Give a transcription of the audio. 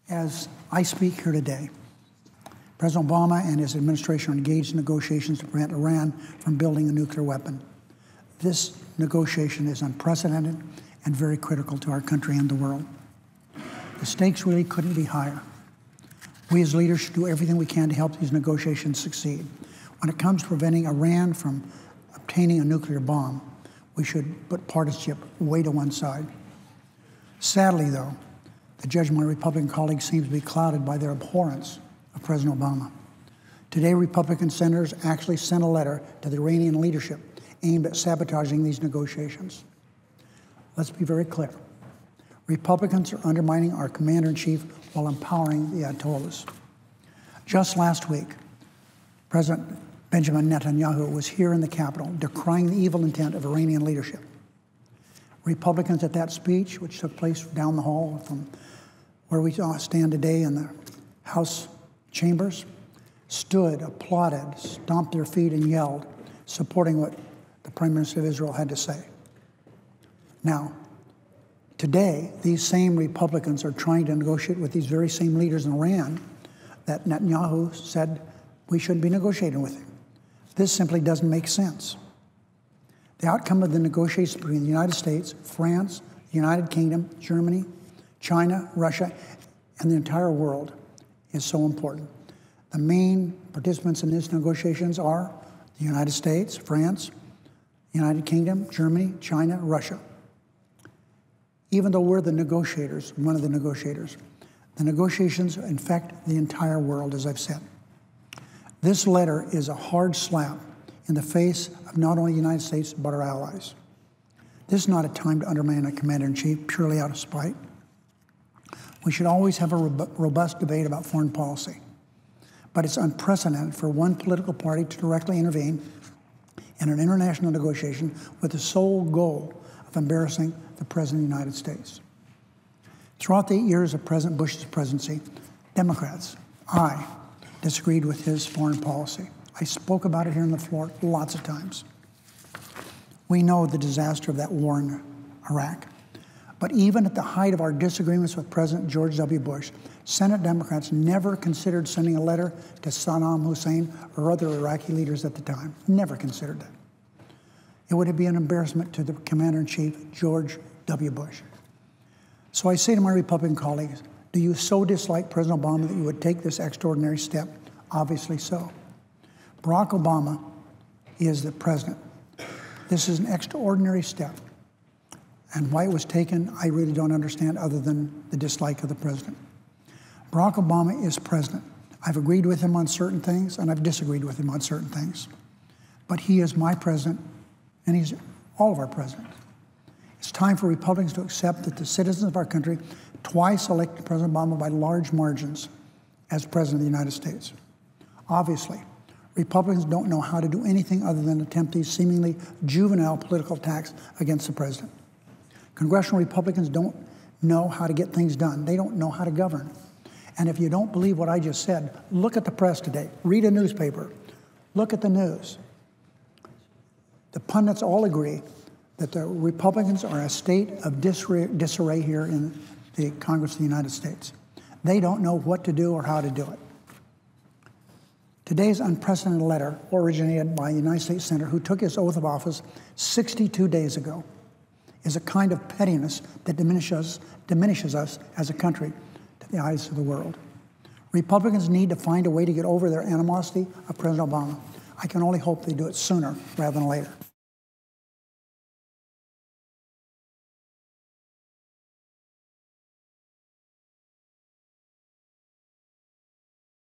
As I speak here today, President Obama and his administration are engaged in negotiations to prevent Iran from building a nuclear weapon. This negotiation is unprecedented and very critical to our country and the world. The stakes really couldn't be higher. We as leaders should do everything we can to help these negotiations succeed. When it comes to preventing Iran from obtaining a nuclear bomb, we should put partisanship way to one side. Sadly, though, the judgment of my Republican colleagues seems to be clouded by their abhorrence of President Obama. Today, Republican senators actually sent a letter to the Iranian leadership aimed at sabotaging these negotiations. Let's be very clear. Republicans are undermining our commander-in-chief while empowering the Ayatollahs. Just last week, President Benjamin Netanyahu was here in the Capitol decrying the evil intent of Iranian leadership. Republicans at that speech, which took place down the hall from where we stand today in the House chambers, stood, applauded, stomped their feet, and yelled, supporting what the Prime Minister of Israel had to say. Now, today, these same Republicans are trying to negotiate with these very same leaders in Iran that Netanyahu said we shouldn't be negotiating with him. This simply doesn't make sense. The outcome of the negotiations between the United States, France, the United Kingdom, Germany, China, Russia, and the entire world is so important. The main participants in these negotiations are the United States, France, United Kingdom, Germany, China, Russia. Even though we're the negotiators, one of the negotiators, the negotiations infect the entire world, as I've said. This letter is a hard slap in the face of not only the United States, but our allies. This is not a time to undermine a commander-in-chief purely out of spite. We should always have a robust debate about foreign policy. But it's unprecedented for one political party to directly intervene in an international negotiation with the sole goal of embarrassing the President of the United States. Throughout the 8 years of President Bush's presidency, Democrats, I disagreed with his foreign policy. I spoke about it here on the floor lots of times. We know the disaster of that war in Iraq. But even at the height of our disagreements with President George W. Bush, Senate Democrats never considered sending a letter to Saddam Hussein or other Iraqi leaders at the time. Never considered that. It would be an embarrassment to the Commander-in-Chief, George W. Bush. So I say to my Republican colleagues, do you so dislike President Obama that you would take this extraordinary step? Obviously so. Barack Obama is the president. This is an extraordinary step. And why it was taken, I really don't understand other than the dislike of the president. Barack Obama is president. I've agreed with him on certain things, and I've disagreed with him on certain things. But he is my president, and he's all of our presidents. It's time for Republicans to accept that the citizens of our country twice elected President Obama by large margins as President of the United States. Obviously, Republicans don't know how to do anything other than attempt these seemingly juvenile political attacks against the president. Congressional Republicans don't know how to get things done. They don't know how to govern. And if you don't believe what I just said, look at the press today. Read a newspaper. Look at the news. The pundits all agree that the Republicans are a state of disarray here in the Congress of the United States. They don't know what to do or how to do it. Today's unprecedented letter originated by a United States Senator who took his oath of office 62 days ago is a kind of pettiness that diminishes us as a country to the eyes of the world. Republicans need to find a way to get over their animosity of President Obama. I can only hope they do it sooner rather than later.